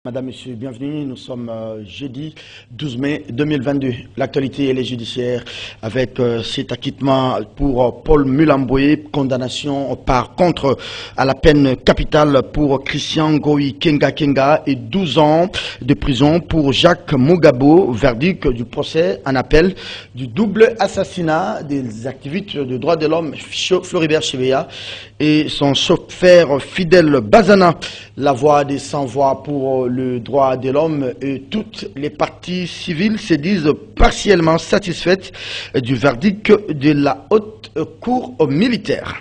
Madame, Monsieur, bienvenue. Nous sommes jeudi 12 mai 2022. L'actualité, elle est judiciaire avec cet acquittement pour Paul Mulamboé, condamnation par contre à la peine capitale pour Christian Goï Kenga et 12 ans de prison pour Jacques Mugabo, verdict du procès en appel du double assassinat des activistes de droits de l'homme Floribert Chebeya et son chauffeur Fidel Bazana. La voix des sans-voix pour le droit de l'homme et toutes les parties civiles se disent partiellement satisfaites du verdict de la haute cour militaire.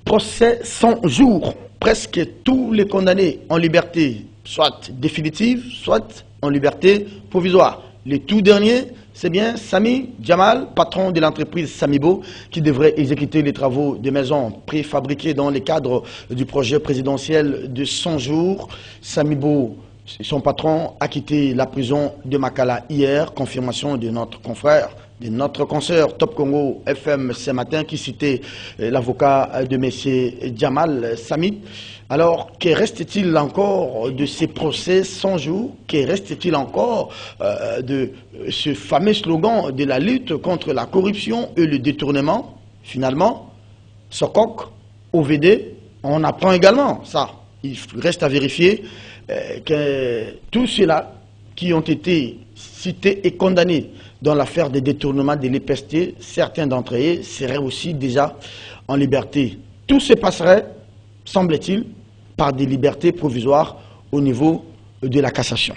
Procès 100 jours. Presque tous les condamnés en liberté, soit définitive, soit en liberté provisoire. Les tout derniers, c'est bien Sami Jamal, patron de l'entreprise Samibo, qui devrait exécuter les travaux de maisons préfabriquées dans le cadre du projet présidentiel de 100 jours. Samibo, son patron, a quitté la prison de Makala hier, confirmation de notre confrère, de notre consoeur Top Congo FM ce matin, qui citait l'avocat de M. Jamal Sami. Alors, que reste-t-il encore de ces procès 100 jours? Que reste-t-il encore de ce fameux slogan de la lutte contre la corruption et le détournement? Finalement, Sokok, OVD, on apprend également ça. Il reste à vérifier que tous ceux-là qui ont été cités et condamnés dans l'affaire des détournements de l'EPST, certains d'entre eux seraient aussi déjà en liberté. Tout se passerait, semble-t-il, par des libertés provisoires au niveau de la cassation.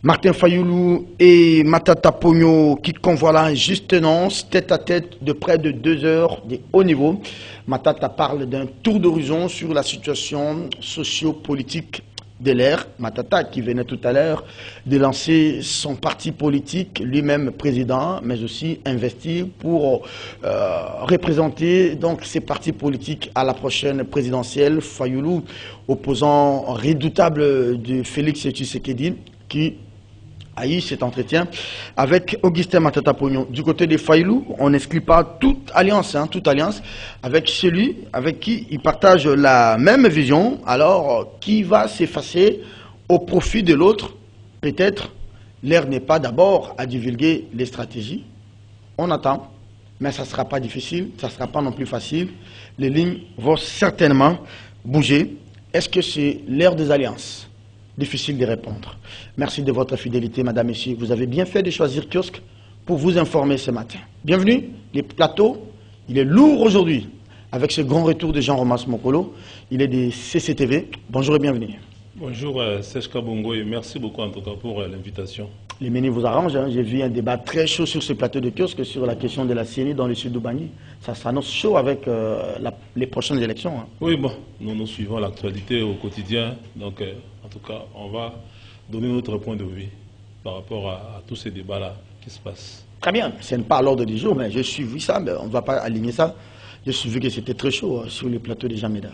Martin Fayoulou et Matata Pogno qui convoient la justesse tête à tête de près de 2 heures de haut niveau. Matata parle d'un tour d'horizon sur la situation socio-politique de l'ère. Matata qui venait tout à l'heure de lancer son parti politique, lui-même président, mais aussi investi pour représenter donc ces partis politiques à la prochaine présidentielle. Fayoulou, opposant redoutable de Félix Tshisekedi, qui a eu cet entretien avec Augustin Matata Pogno. Du côté de Fayoulou, on n'exclut pas toute alliance avec celui avec qui il partage la même vision, alors qui va s'effacer au profit de l'autre. Peut-être l'heure n'est pas d'abord à divulguer les stratégies. On attend, mais ça ne sera pas difficile, ça ne sera pas non plus facile. Les lignes vont certainement bouger. Est-ce que c'est l'ère des alliances? Difficile de répondre. Merci de votre fidélité, madame, messieurs. Vous avez bien fait de choisir Kiosque pour vous informer ce matin. Bienvenue. Les plateaux, il est lourd aujourd'hui avec ce grand retour de Jean-Romas Mokolo. Il est des CCTV. Bonjour et bienvenue. Bonjour Serge Kabongo et merci beaucoup en tout cas pour l'invitation. Les menus vous arrangent. Hein. J'ai vu un débat très chaud sur ce plateau de Kiosque sur la question de la CENI dans le sud d'Oubani. Ça s'annonce chaud avec les prochaines élections. Hein. Oui, bon, nous suivons l'actualité au quotidien. Donc, en tout cas, on va donner notre point de vue par rapport à tous ces débats-là qui se passent. Très bien. Ce n'est pas à l'ordre du jour, mais j'ai suivi ça. Mais on ne va pas aligner ça. J'ai suivi que c'était très chaud sur le plateau de Jameda.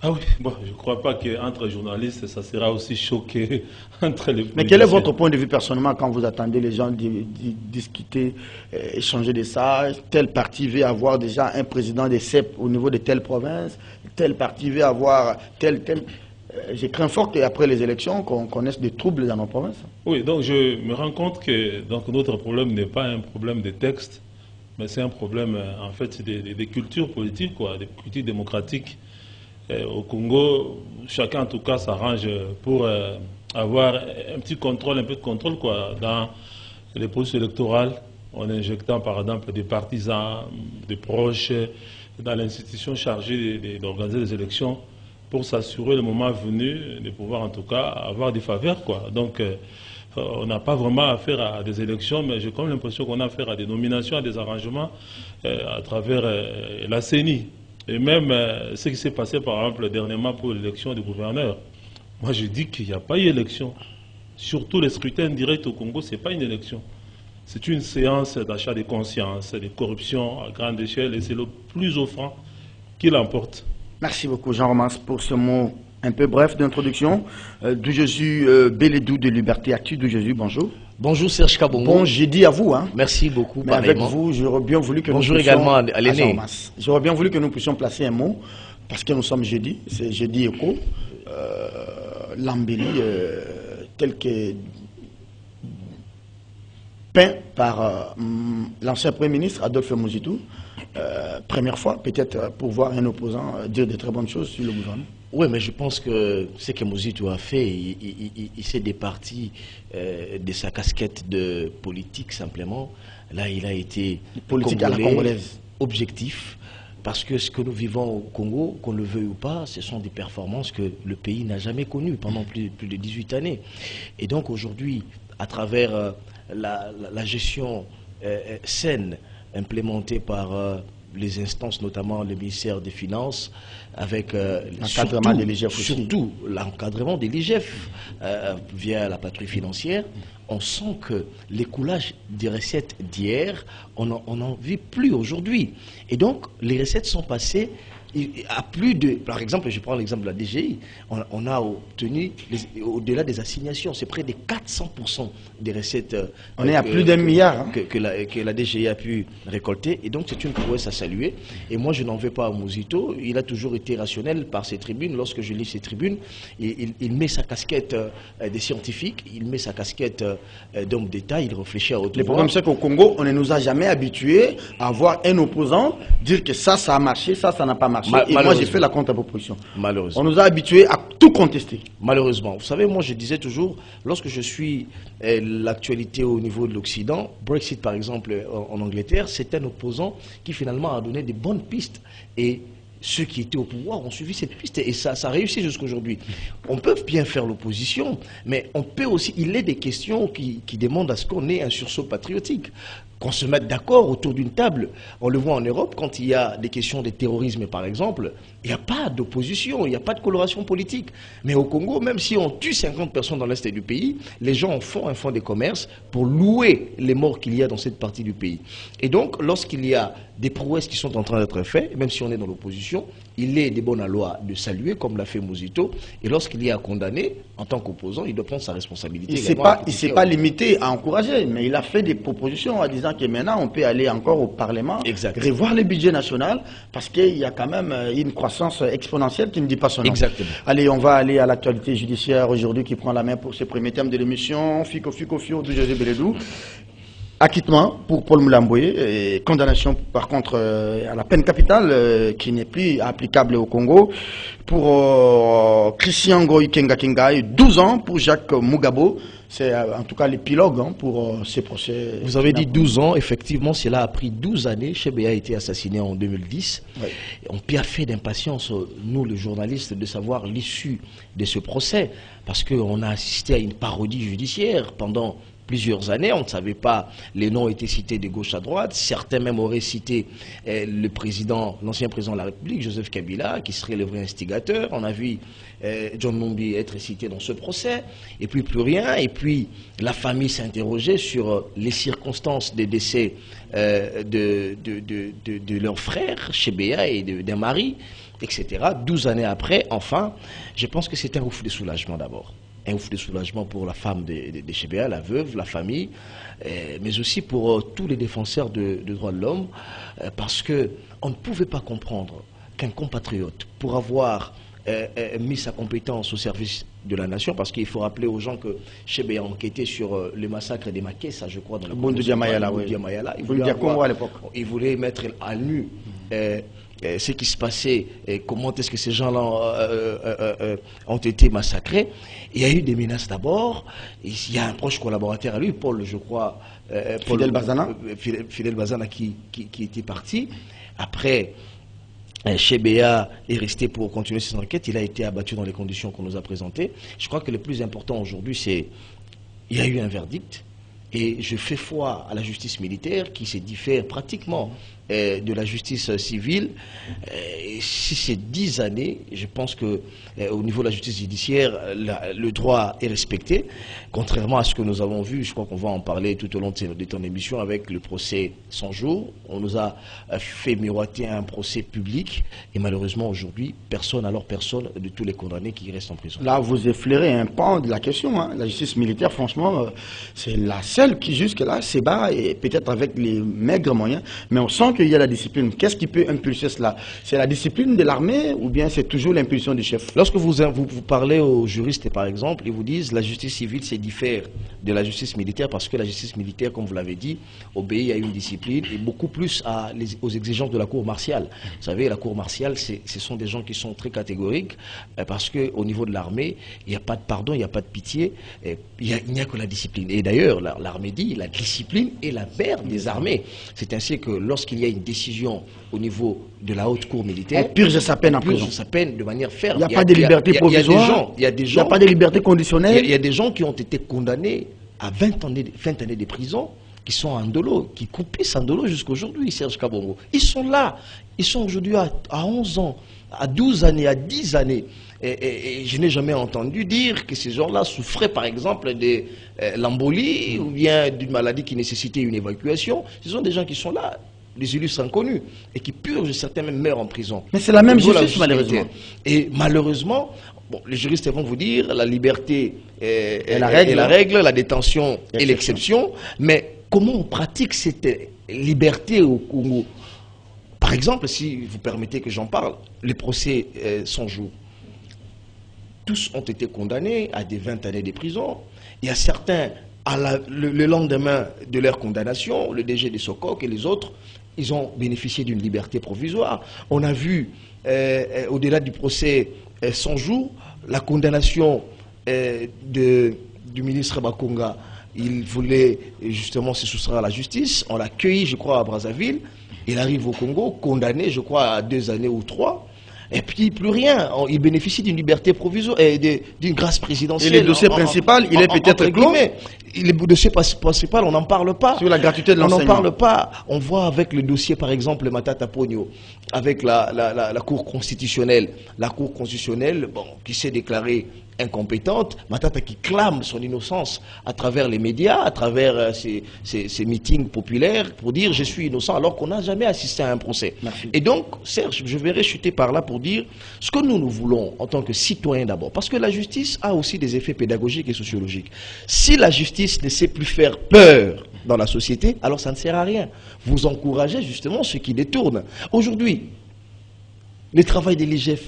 Ah oui, bon, je ne crois pas qu'entre journalistes, ça sera aussi choqué entre les... Mais quel est votre point de vue personnellement quand vous attendez les gens discuter, échanger de ça? Tel parti veut avoir déjà un président des CEP au niveau de telle province, tel parti veut avoir tel... Je crains fort qu'après les élections, qu'on connaisse des troubles dans nos provinces. Oui, donc je me rends compte que donc, notre problème n'est pas un problème de texte, mais c'est un problème en fait des cultures politiques, quoi, des cultures démocratiques. Au Congo, chacun en tout cas s'arrange pour avoir un petit contrôle, un peu de contrôle quoi, dans les processus électoraux, en injectant par exemple des partisans, des proches dans l'institution chargée d'organiser les élections pour s'assurer le moment venu de pouvoir en tout cas avoir des faveurs, quoi. Donc on n'a pas vraiment affaire à des élections, mais j'ai comme l'impression qu'on a affaire à des nominations, à des arrangements à travers la CENI. Et même ce qui s'est passé, par exemple, dernièrement pour l'élection du gouverneur. Moi, je dis qu'il n'y a pas eu élection. Surtout les scrutins directs au Congo, ce n'est pas une élection. C'est une séance d'achat de conscience, de corruption à grande échelle, et c'est le plus offrant qui l'emporte. Merci beaucoup, Jean-Romas, pour ce mot un peu bref d'introduction. Doujésus Bélédou de Liberté Actu. Doujésus, bonjour. Bonjour Serge Kabongo. Bon jeudi à vous. Hein. Merci beaucoup. Mais avec vous, j'aurais bien voulu que bonjour nous puissions... également à l'aîné. J'aurais bien voulu que nous puissions placer un mot, parce que nous sommes jeudi, c'est jeudi écho. L'embellie tel que peint par l'ancien Premier ministre Adolphe Mouzitou, première fois, peut-être pour voir un opposant dire de très bonnes choses sur le gouvernement. Oui, mais je pense que ce que Mouzitou a fait, il s'est départi de sa casquette de politique simplement. Là, il a été politique à la congolaise. Objectif, parce que ce que nous vivons au Congo, qu'on le veuille ou pas, ce sont des performances que le pays n'a jamais connues pendant plus de 18 années. Et donc aujourd'hui, à travers la gestion saine implémentée par les instances, notamment le ministère des Finances, avec l'encadrement des l'IGF, surtout l'encadrement des l'IGF via la patrouille financière, on sent que l'écoulage des recettes d'hier, on n'en vit plus aujourd'hui. Et donc, les recettes sont passées à plus de... Par exemple, je prends l'exemple de la DGI, on a obtenu, au-delà des assignations, c'est près de 400% des recettes... on est à plus d'un milliard. Hein. Que la DGI a pu récolter. Et donc, c'est une prouesse à saluer. Et moi, je n'en veux pas à Mouzitou. Il a toujours été rationnel par ses tribunes. Lorsque je lis ses tribunes, il met sa casquette de scientifique, il met sa casquette d'homme d'État, il réfléchit à autre. Le problème, c'est qu'au Congo, on ne nous a jamais habitués à voir un opposant dire que ça a marché, ça n'a pas marché. Et moi, j'ai fait la contre-proposition. Malheureusement. On nous a habitués à tout contester. Malheureusement. Vous savez, moi, je disais toujours, lorsque je suis l'actualité au niveau de l'Occident, Brexit, par exemple, en Angleterre, c'est un opposant qui, finalement, a donné des bonnes pistes. Et ceux qui étaient au pouvoir ont suivi cette piste et ça a réussi jusqu'aujourd'hui. On peut bien faire l'opposition, mais on peut aussi... Il y a des questions qui demandent à ce qu'on ait un sursaut patriotique. Qu'on se mette d'accord autour d'une table. On le voit en Europe, quand il y a des questions de terrorisme, par exemple, il n'y a pas d'opposition, il n'y a pas de coloration politique. Mais au Congo, même si on tue 50 personnes dans l'est du pays, les gens en font un fonds de commerce pour louer les morts qu'il y a dans cette partie du pays. Et donc, lorsqu'il y a des prouesses qui sont en train d'être faites, même si on est dans l'opposition, il est des bonnes lois de saluer, comme l'a fait Mouzitou. Et lorsqu'il y a à condamner, en tant qu'opposant, il doit prendre sa responsabilité. Il ne s'est pas limité à encourager, mais il a fait des propositions en disant que maintenant, on peut aller encore au Parlement, revoir le budget national, parce qu'il y a quand même une croissance exponentielle qui ne dit pas son nom. Exactement. Allez, on va aller à l'actualité judiciaire aujourd'hui qui prend la main pour ce premier thème de l'émission. Fiko de José Beledou. Acquittement pour Paul Mulamboye, condamnation par contre à la peine capitale qui n'est plus applicable au Congo. Pour Christian Ngoy Kenga Kenga, 12 ans pour Jacques Mugabo. C'est en tout cas l'épilogue pour ces procès. Vous avez dit 12 ans, effectivement, cela a pris 12 années. Chebea a été assassiné en 2010. Oui. On piaffait d'impatience, nous les journalistes, de savoir l'issue de ce procès, parce qu'on a assisté à une parodie judiciaire pendant plusieurs années, on ne savait pas, les noms étaient cités de gauche à droite, certains même auraient cité le président, l'ancien président de la République, Joseph Kabila, qui serait le vrai instigateur. On a vu John Numbi être cité dans ce procès, et puis plus rien, et puis la famille s'interrogeait sur les circonstances des décès de leur frère, Chebea, et d'un mari, etc. 12 années après, enfin, je pense que c'est un ouf de soulagement d'abord. Un ouf de soulagement pour la femme de Chebea, la veuve, la famille, mais aussi pour tous les défenseurs de droits de l'homme, parce qu'on ne pouvait pas comprendre qu'un compatriote, pour avoir mis sa compétence au service de la nation, parce qu'il faut rappeler aux gens que Chebea a enquêté sur le massacre des Makessa, je crois, dans la Bundu Mayala, il voulait mettre à nu ce qui se passait, et comment est-ce que ces gens-là ont été massacrés. Il y a eu des menaces d'abord. Il y a un proche collaborateur à lui, Paul, je crois, Fidel Bazana, Fidel Bazana qui était parti. Après, Chebea est resté pour continuer ses enquêtes. Il a été abattu dans les conditions qu'on nous a présentées. Je crois que le plus important aujourd'hui, c'est qu'il y a eu un verdict. Et je fais foi à la justice militaire qui se diffère pratiquement de la justice civile. Si c'est 10 années, je pense que au niveau de la justice judiciaire, le droit est respecté. Contrairement à ce que nous avons vu, je crois qu'on va en parler tout au long de ton émission avec le procès 100 jours. On nous a fait miroiter un procès public et malheureusement aujourd'hui, personne de tous les condamnés qui restent en prison. Là, vous effleurez un pan de la question. Hein. La justice militaire, franchement, c'est la seule qui jusque-là se bat, et peut-être avec les maigres moyens, mais on sent qu'il y a la discipline. Qu'est-ce qui peut impulser cela? C'est la discipline de l'armée ou bien c'est toujours l'impulsion du chef? Lorsque vous parlez aux juristes, par exemple, ils vous disent la justice civile se diffère de la justice militaire parce que la justice militaire, comme vous l'avez dit, obéit à une discipline et beaucoup plus aux exigences de la cour martiale. Vous savez, la cour martiale, ce sont des gens qui sont très catégoriques parce qu'au niveau de l'armée, il n'y a pas de pardon, il n'y a pas de pitié, il n'y a que la discipline. Et d'ailleurs, l'armée dit la discipline est la mère des armées. C'est ainsi que lorsqu'il y a une décision au niveau de la haute cour militaire, on purge sa peine en prison. On purge sa peine de manière ferme. Il n'y a pas de liberté provisoire. Il n'y a pas de liberté conditionnelle. Il y a des gens qui ont été condamnés à 20 années de prison, qui sont en dolo, qui coupissent en dolo jusqu'à aujourd'hui, Serge Kabongo. Ils sont là. Ils sont aujourd'hui à 11 ans, à 12 années, à 10 années. Et je n'ai jamais entendu dire que ces gens-là souffraient, par exemple, de l'embolie ou bien d'une maladie qui nécessitait une évacuation. Ce sont des gens qui sont là, des illustres inconnus, et qui purgent, certains même meurent en prison. Mais c'est la même justice, malheureusement. Et malheureusement, bon, les juristes vont vous dire la liberté est la règle, la détention est l'exception. Mais comment on pratique cette liberté au Congo? Par exemple, si vous permettez que j'en parle, les procès 100 jours. Tous ont été condamnés à des 20 années de prison. Il y a certains, le lendemain de leur condamnation, le DG de Sokok et les autres, ils ont bénéficié d'une liberté provisoire. On a vu, au-delà du procès 100 jours, la condamnation du ministre Bakonga. Il voulait justement se soustraire à la justice. On l'a accueilli, je crois, à Brazzaville. Il arrive au Congo, condamné, je crois, à 2 années ou 3. Et puis, plus rien. Il bénéficie d'une liberté provisoire et d'une grâce présidentielle. Et le dossier principal, il est peut-être clos. Le dossier principal, on n'en parle pas. Sur la gratuité de l'enseignement. On n'en parle pas. On voit avec le dossier, par exemple, Matata Pogno, avec la Cour constitutionnelle. La Cour constitutionnelle, bon, qui s'est déclarée incompétente, Matata qui clame son innocence à travers les médias, à travers ces meetings populaires pour dire je suis innocent alors qu'on n'a jamais assisté à un procès. Merci. Et donc, Serge, je vais chuter par là pour dire ce que nous voulons en tant que citoyens d'abord, parce que la justice a aussi des effets pédagogiques et sociologiques. Si la justice ne sait plus faire peur dans la société, alors ça ne sert à rien. Vous encouragez justement ceux qui détournent. Aujourd'hui, le travail de l'IGF,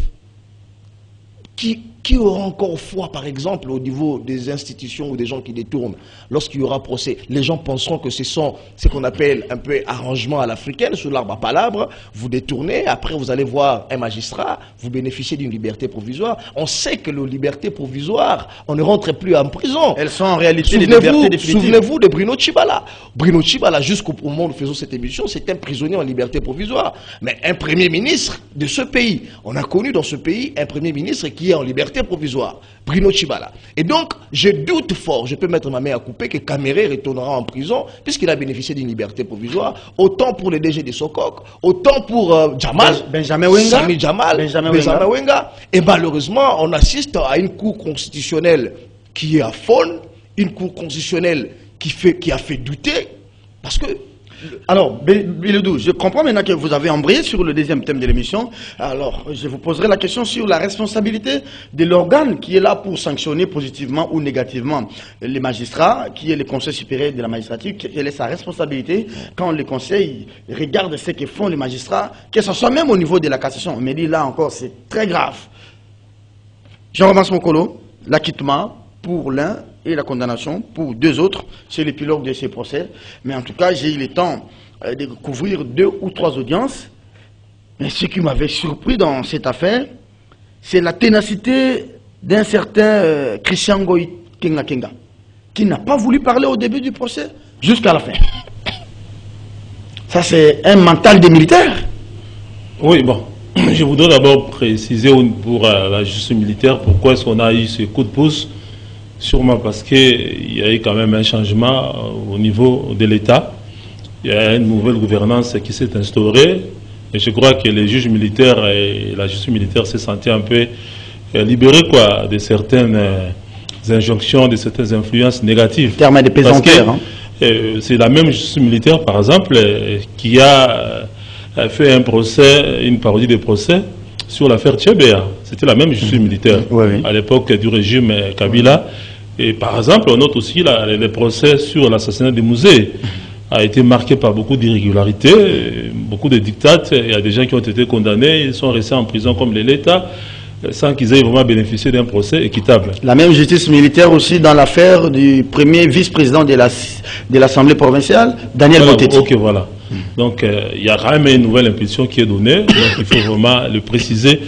qui aura encore foi, par exemple, au niveau des institutions ou des gens qui détournent lorsqu'il y aura procès? Les gens penseront que ce sont ce qu'on appelle un peu arrangement à l'africaine, sous l'arbre à palabres. Vous détournez, après vous allez voir un magistrat, vous bénéficiez d'une liberté provisoire. On sait que les libertés provisoires, on ne rentre plus en prison. Elles sont en réalité des libertés définitives. Souvenez-vous de Bruno Tshibala. Bruno Tshibala, jusqu'au moment où nous faisons cette émission, c'est un prisonnier en liberté provisoire. Mais un premier ministre de ce pays, on a connu dans ce pays un premier ministre qui est en liberté provisoire, Bruno Tshibala. Et donc, je doute fort, je peux mettre ma main à couper, que Kamere retournera en prison, puisqu'il a bénéficié d'une liberté provisoire, autant pour le DG de Sokok, autant pour Jamal, Benjamin Wenga, Sami Jamal, Benjamin Wenga. Et malheureusement, on assiste à une cour constitutionnelle qui est à faune, une cour constitutionnelle qui a fait douter, parce que... Alors, Biloudou, je comprends maintenant que vous avez embrayé sur le deuxième thème de l'émission. Alors, je vous poserai la question sur la responsabilité de l'organe qui est là pour sanctionner positivement ou négativement les magistrats, qui est le Conseil supérieur de la magistrature. Quelle est sa responsabilité quand le Conseil regarde ce que font les magistrats, que ce soit même au niveau de la cassation? On me dit là encore, c'est très grave. Jean-Robert Mokolo, l'acquittement pour l'un et la condamnation pour 2 autres, c'est l'épilogue de ces procès. Mais en tout cas, j'ai eu le temps de couvrir 2 ou 3 audiences. Mais ce qui m'avait surpris dans cette affaire, c'est la ténacité d'un certain Christian Goï Kenga Kenga, qui n'a pas voulu parler au début du procès jusqu'à la fin. Ça, c'est un mental des militaires. Oui, bon. Je voudrais d'abord préciser pour la justice militaire pourquoi est-ce qu'on a eu ce coup de pouce. Sûrement parce qu'il y a eu quand même un changement au niveau de l'État. Il y a une nouvelle gouvernance qui s'est instaurée. Et je crois que les juges militaires et la justice militaire s'est sentie un peu libérés de certaines injonctions, de certaines influences négatives. Terme de pesanteur. C'est la même justice militaire, par exemple, qui a fait un procès, une parodie de procès sur l'affaire Tchébéa. C'était la même justice militaire à l'époque du régime Kabila. Et par exemple, on note aussi les procès sur l'assassinat de Mouzé. a été marqué par beaucoup d'irrégularités, beaucoup de dictates. Il y a des gens qui ont été condamnés, ils sont restés en prison comme l'État, sans qu'ils aient vraiment bénéficié d'un procès équitable. La même justice militaire aussi dans l'affaire du premier vice-président de l'Assemblée provinciale, Daniel Botetti. Ok, voilà. Donc, il y a quand même une nouvelle impulsion qui est donnée, donc il faut vraiment le préciser.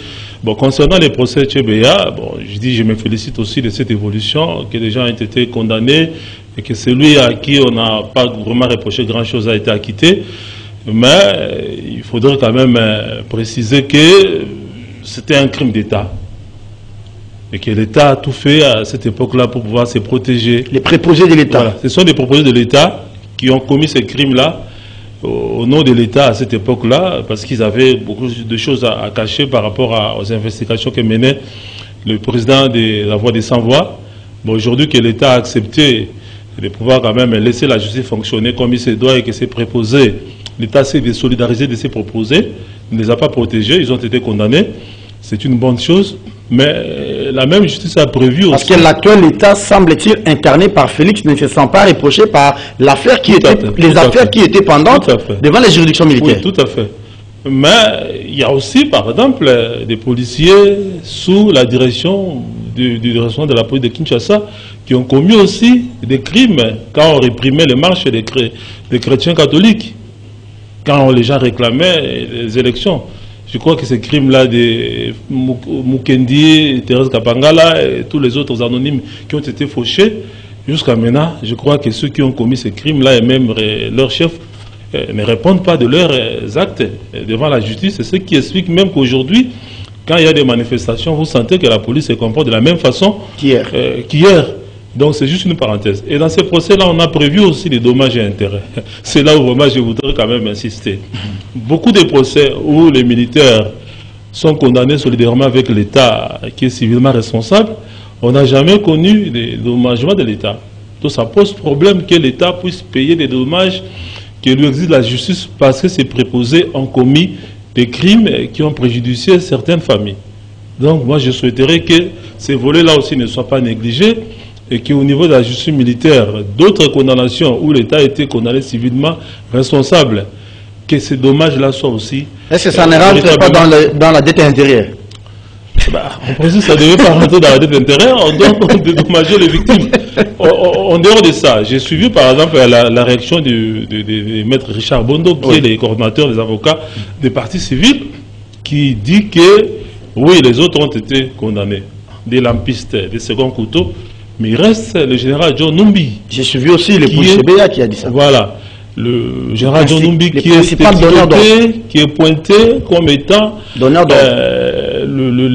Bon, concernant les procès Tchébéa, bon, je me félicite aussi de cette évolution, que des gens ont été condamnés, et que celui à qui on n'a pas vraiment reproché grand-chose a été acquitté. Mais il faudrait quand même préciser que c'était un crime d'État. Et que l'État a tout fait à cette époque-là pour pouvoir se protéger. Les préposés de l'État. Voilà. Ce sont des préposés de l'État qui ont commis ces crimes-là au nom de l'État à cette époque-là, parce qu'ils avaient beaucoup de choses à cacher par rapport aux investigations que menait le président de la Voix des Sans-Voix. Bon, aujourd'hui que l'État a accepté de pouvoir quand même laisser la justice fonctionner comme il se doit et que ses préposés, l'État s'est désolidarisé de ses préposés, ne les a pas protégés, ils ont été condamnés. C'est une bonne chose, mais la même justice a prévu aussi... Parce que l'actuel État semble-t-il incarné par Félix ne se sent pas reproché par l'affaire qui était, les affaires qui étaient pendantes devant les juridictions militaires. Oui, tout à fait. Mais il y a aussi, par exemple, des policiers sous la direction du responsable de la police de Kinshasa qui ont commis aussi des crimes quand on réprimait les marches des chrétiens catholiques, quand les gens réclamaient les élections. Je crois que ces crimes-là de Mukendi, Thérèse Kapangala et tous les autres anonymes qui ont été fauchés, jusqu'à maintenant, je crois que ceux qui ont commis ces crimes-là et même leurs chefs ne répondent pas de leurs actes devant la justice. C'est ce qui explique même qu'aujourd'hui, quand il y a des manifestations, vous sentez que la police se comporte de la même façon qu'hier. Donc c'est juste une parenthèse. Et dans ces procès-là, on a prévu aussi des dommages et intérêts. C'est là où vraiment je voudrais quand même insister. Beaucoup de procès où les militaires sont condamnés solidairement avec l'État qui est civilement responsable, on n'a jamais connu des dommagements de l'État. Donc ça pose problème que l'État puisse payer des dommages que lui exige la justice parce que ces préposés ont commis des crimes qui ont préjudicié certaines familles. Donc moi je souhaiterais que ces volets-là aussi ne soient pas négligés et qu'au niveau de la justice militaire, d'autres condamnations où l'État a été condamné civilement responsable, que ces dommages-là soient aussi... Est-ce que ça ne rentre pas dans la dette intérieure? En principe, ça ne devait pas rentrer dans la dette intérieure, on doit dédommager les victimes. En dehors de ça, j'ai suivi par exemple la réaction du maître Richard Bondo, qui est le coordonnateur des avocats des partis civils, qui dit que oui, les autres ont été condamnés, des lampistes, des seconds couteaux, mais il reste le général John Numbi. J'ai suivi aussi le policier BA qui a dit ça. Voilà. Le général John Numbi qui est pointé comme étant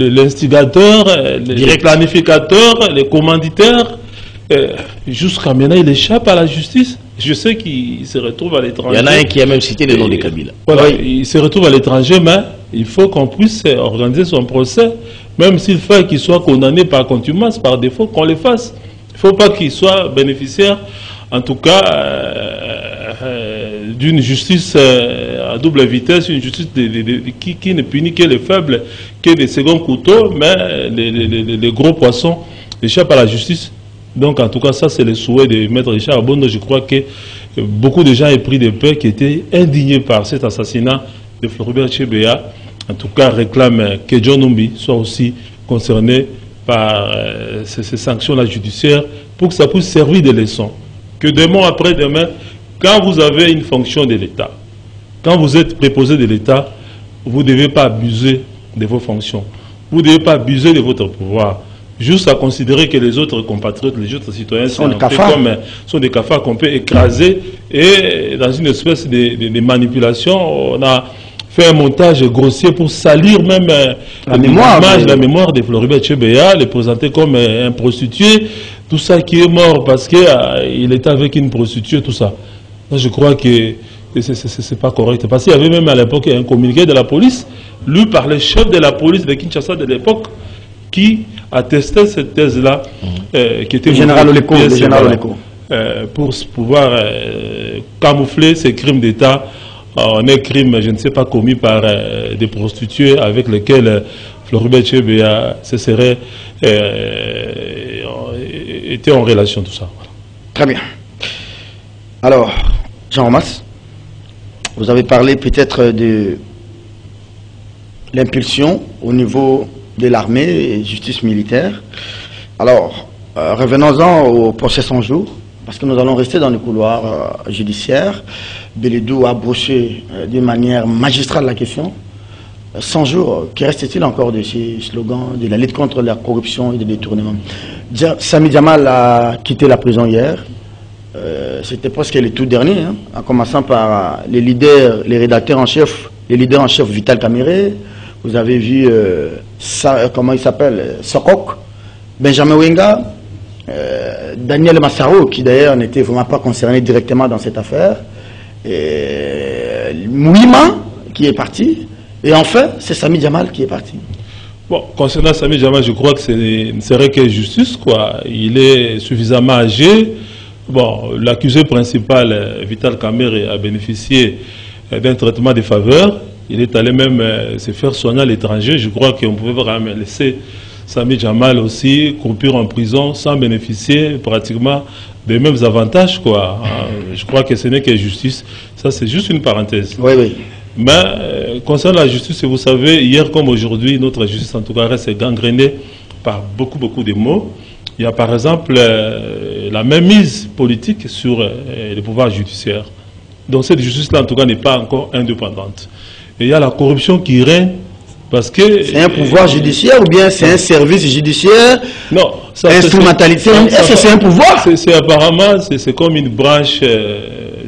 l'instigateur, les planificateurs, les commanditaires. Jusqu'à maintenant, il échappe à la justice. Je sais qu'il se retrouve à l'étranger. Il y en a un qui a même cité le nom de Kabila. Voilà, il se retrouve à l'étranger, mais il faut qu'on puisse organiser son procès, même s'il faut qu'il soit condamné par contumace, par défaut, qu'on le fasse. Il ne faut pas qu'il soit bénéficiaire, en tout cas, d'une justice à double vitesse, une justice qui ne punit que les faibles, que les seconds couteaux, mais les gros poissons échappent à la justice. Donc, en tout cas, ça, c'est le souhait de Maître Richard Bondo. Je crois que beaucoup de gens épris de paix qui étaient indignés par cet assassinat de Floribert Tchébéa, en tout cas, réclament que John Numbi soit aussi concerné par ces sanctions-là judiciaires pour que ça puisse servir de leçon. Que demain après demain, quand vous avez une fonction de l'État, quand vous êtes préposé de l'État, vous ne devez pas abuser de vos fonctions. Vous ne devez pas abuser de votre pouvoir. Juste à considérer que les autres compatriotes, les autres citoyens sont des cafards qu'on peut écraser et dans une espèce de manipulation, on a fait un montage grossier pour salir même la mémoire de Floribert Tchébéa, le présenter comme un prostitué, tout ça qui est mort parce qu'il était avec une prostituée, tout ça. Donc, je crois que c'est pas correct. Parce qu'il y avait même à l'époque un communiqué de la police, lu par le chef de la police de Kinshasa de l'époque, qui attestait cette thèse-là, qui était... Le général Oleko. Pour pouvoir camoufler ces crimes d'État en un crime, je ne sais pas, commis par des prostituées avec lesquelles Floribert Tchébéa se serait été en relation, tout ça. Très bien. Alors, Jean Romas, vous avez parlé peut-être de l'impulsion au niveau de l'armée et justice militaire. Alors, revenons-en au procès 100 jours, parce que nous allons rester dans le couloir judiciaire. Beledou a broché d'une manière magistrale la question. 100 jours, que reste-t-il encore de ces slogans de la lutte contre la corruption et le détournement? Samy Djamal a quitté la prison hier. C'était presque le tout dernier, hein, en commençant par les leaders, les rédacteurs en chef, les leaders en chef Vital Kamere. Vous avez vu, comment il s'appelle, Sokok, Benjamin Wenga, Daniel Massaro, qui d'ailleurs n'était vraiment pas concerné directement dans cette affaire, Mouima, qui est parti, et enfin, c'est Samy Djamal qui est parti. Bon, concernant Samy Djamal, je crois que ce serait que justice, quoi. Il est suffisamment âgé. Bon, l'accusé principal, Vital Kamere, a bénéficié d'un traitement de faveur. Il est allé même se faire soigner à l'étranger. Je crois qu'on pouvait vraiment laisser Samy Djamal aussi croupir en prison sans bénéficier pratiquement des mêmes avantages, quoi. Je crois que ce n'est que justice. Ça, c'est juste une parenthèse. Oui, oui. Mais concernant la justice, vous savez, hier comme aujourd'hui, notre justice en tout cas reste gangrénée par beaucoup de mots. Il y a par exemple la mainmise politique sur le pouvoir judiciaire. Donc cette justice-là, en tout cas, n'est pas encore indépendante. Et il y a la corruption qui règne parce que... C'est un pouvoir judiciaire ou bien c'est un service judiciaire? Non. Instrumentalité. Est-ce que c'est un pouvoir? C'est apparemment, c'est comme une branche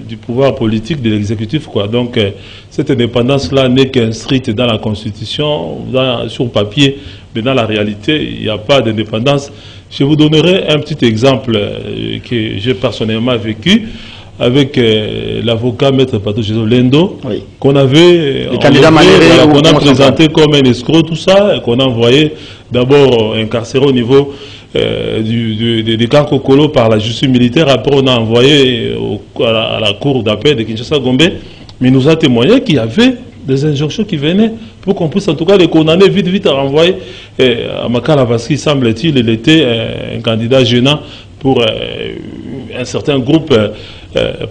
du pouvoir politique de l'exécutif, quoi. Donc cette indépendance-là n'est qu'instruite dans la Constitution, sur papier, mais dans la réalité, il n'y a pas d'indépendance. Je vous donnerai un petit exemple que j'ai personnellement vécu avec l'avocat Maître Pato Jésus Lendo, oui, qu'on avait qu'on a présenté comme un escroc, tout ça, qu'on a envoyé d'abord incarcéré au niveau des camps Kokolo par la justice militaire. Après, on a envoyé à la cour d'appel de Kinshasa-Gombe, mais il nous a témoigné qu'il y avait des injonctions qui venaient pour qu'on puisse en tout cas les condamner vite à renvoyer à Makala Vaski, semble-t-il, il était un candidat gênant pour un certain groupe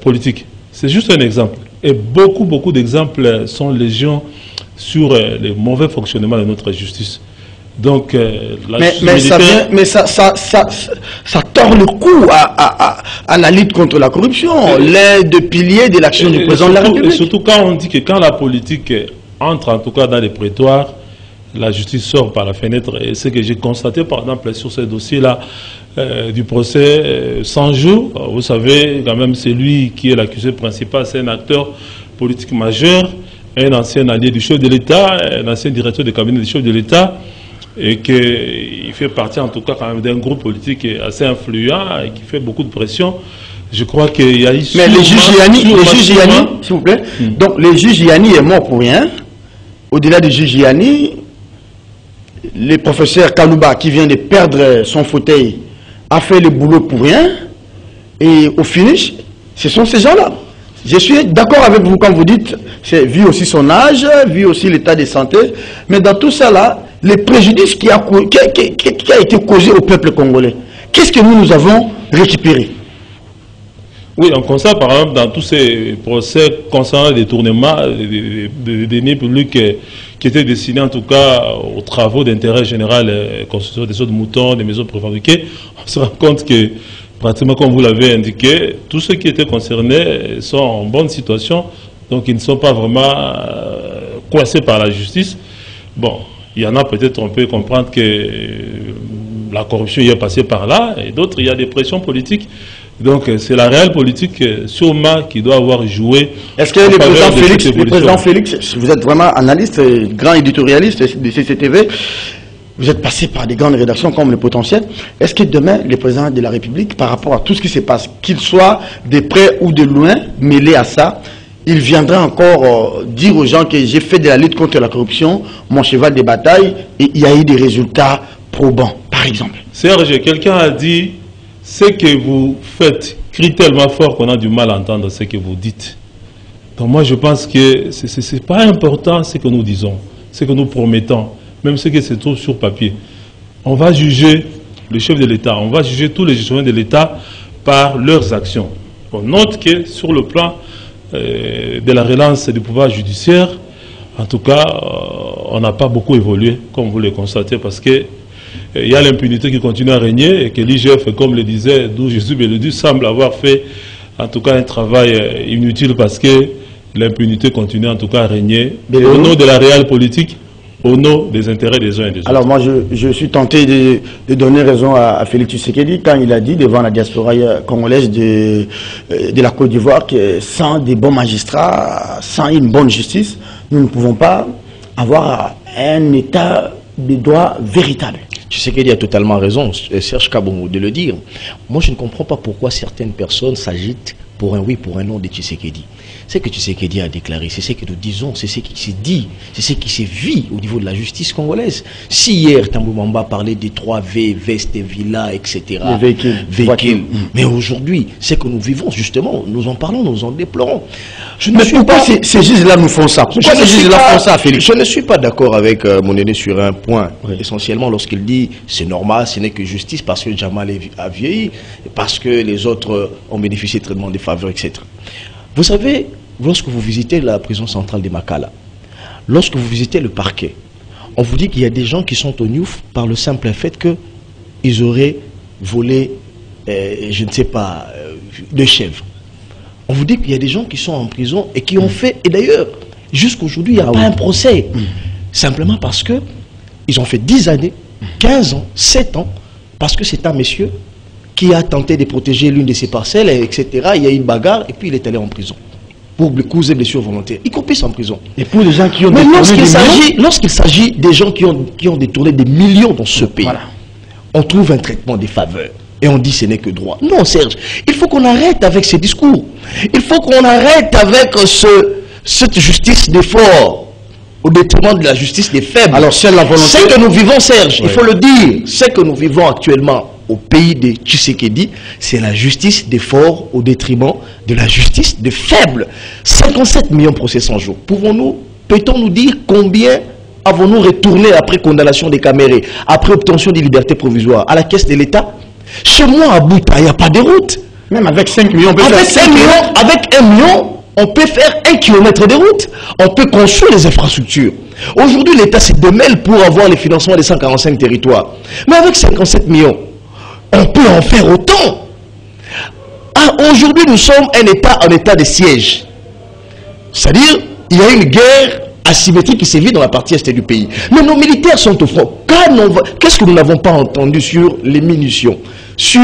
politique. C'est juste un exemple. Et beaucoup d'exemples sont légion sur le mauvais fonctionnement de notre justice. Donc, ça tord le cou à la lutte contre la corruption, l'un des piliers de l'action du président de la République. Et surtout quand on dit que quand la politique entre en tout cas dans les prétoires, la justice sort par la fenêtre. Et ce que j'ai constaté par exemple sur ce dossier-là du procès 100 jours, vous savez quand même c'est lui qui est l'accusé principal, c'est un acteur politique majeur, un ancien allié du chef de l'État, un ancien directeur de cabinet du chef de l'État, et qu'il fait partie en tout cas quand même d'un groupe politique assez influent et qui fait beaucoup de pression. Je crois qu'il y a ici... Mais les juges Yanni, s'il vous plaît, donc les juges Yanni est mort pour rien. Au-delà du juge Yanni, le professeur Kalouba qui vient de perdre son fauteuil a fait le boulot pour rien. Et au finish, ce sont ces gens-là. Je suis d'accord avec vous quand vous dites, vu aussi son âge, vu aussi l'état de santé, mais dans tout ça là, les préjudices qui a été causé au peuple congolais, qu'est-ce que nous avons récupéré? Oui, on constate par exemple dans tous ces procès concernant le détournement des deniers publics qui étaient destinés en tout cas aux travaux d'intérêt général, construction des eaux de moutons, des maisons préfabriquées, on se rend compte que pratiquement comme vous l'avez indiqué, tous ceux qui étaient concernés sont en bonne situation, donc ils ne sont pas vraiment coincés par la justice. Bon, il y en a peut-être, on peut comprendre que la corruption y est passée par là, et d'autres, il y a des pressions politiques. Donc c'est la réelle politique sûrement qui doit avoir joué. Est-ce que le président Félix, vous êtes vraiment analyste, grand éditorialiste de CCTV, vous êtes passé par des grandes rédactions comme Le Potentiel, est-ce que demain, le président de la République, par rapport à tout ce qui se passe, qu'il soit de près ou de loin mêlé à ça, il viendra encore dire aux gens que j'ai fait de la lutte contre la corruption mon cheval de bataille et il y a eu des résultats probants, par exemple? Serge, quelqu'un a dit... Ce que vous faites crie tellement fort qu'on a du mal à entendre ce que vous dites. Donc moi je pense que ce n'est pas important ce que nous disons, ce que nous promettons, même ce qui se trouve sur papier. On va juger le chef de l'État, on va juger tous les gestionnaires de l'État par leurs actions. On note que sur le plan de la relance du pouvoir judiciaire, en tout cas, on n'a pas beaucoup évolué, comme vous le constatez, parce que il y a l'impunité qui continue à régner et que l'IGF, comme le disait d'où Jésus Bélédu, semble avoir fait en tout cas un travail inutile parce que l'impunité continue en tout cas à régner au nom de la réelle politique, au nom des intérêts des uns et des autres. Alors moi je suis tenté de donner raison à Félix Tshisekedi quand il a dit devant la diaspora congolaise de la Côte d'Ivoire que sans des bons magistrats, sans une bonne justice, nous ne pouvons pas avoir un état de droit véritable. Tshisekedi a totalement raison, Serge Kabongo, de le dire. Moi, je ne comprends pas pourquoi certaines personnes s'agitent pour un oui, pour un non de Tshisekedi. C'est que Tshisekedi a déclaré, c'est ce que nous disons, c'est ce qui s'est dit, c'est ce qui s'est vu au niveau de la justice congolaise. Si hier, Tambou Mamba parlait des 3 V, vestes, villas, etc. Les véhicules. Mais aujourd'hui, c'est que nous vivons, justement, nous en parlons, nous en déplorons. Mais pourquoi ces juges-là nous font ça? Pourquoi ces juges-là font ça, Félix? Je ne suis pas d'accord avec mon aîné sur un point, essentiellement lorsqu'il dit c'est normal, ce n'est que justice parce que Jamal a vieilli, parce que les autres ont bénéficié de traitement des faveurs, etc. Vous savez, lorsque vous visitez la prison centrale de Makala, lorsque vous visitez le parquet, on vous dit qu'il y a des gens qui sont au Niouf par le simple fait qu'ils auraient volé, je ne sais pas, de chèvres. On vous dit qu'il y a des gens qui sont en prison et qui ont fait, et d'ailleurs, jusqu'aujourd'hui, il n'y a pas un procès. Simplement parce que ils ont fait 10 années, 15 ans, 7 ans, parce que c'est un monsieur qui a tenté de protéger l'une de ses parcelles, etc. Il y a eu une bagarre et puis il est allé en prison pour causer blessures volontaires, y compris en prison. Et pour les gens qui ont lorsqu'il s'agit des gens qui ont détourné des millions dans ce pays, on trouve un traitement des faveurs. Et on dit ce n'est que droit. Non, Serge, il faut qu'on arrête avec ces discours. Il faut qu'on arrête avec cette justice des forts au détriment de la justice des faibles. Alors, c'est la volonté. C'est que nous vivons, Serge, il faut le dire, c'est que nous vivons actuellement au pays de Tshisekedi, c'est la justice des forts au détriment de la justice des faibles. 57 millions de procès 100 jours. Peut-on nous dire combien avons-nous retourné après condamnation des Camérés, après obtention des libertés provisoires à la caisse de l'État? Chez moi, à Bouta, il n'y a pas de route. Même avec 5 millions, avec 1 million, on peut faire 1 kilomètre de route. On peut construire les infrastructures. Aujourd'hui, l'État se démêle pour avoir les financements des 145 territoires. Mais avec 57 millions, on peut en faire autant. Aujourd'hui, nous sommes un État en état de siège. C'est-à-dire, il y a une guerre asymétrique qui sévit dans la partie est du pays. Mais nos militaires sont au front. Qu'est-ce que nous n'avons pas entendu sur les munitions, sur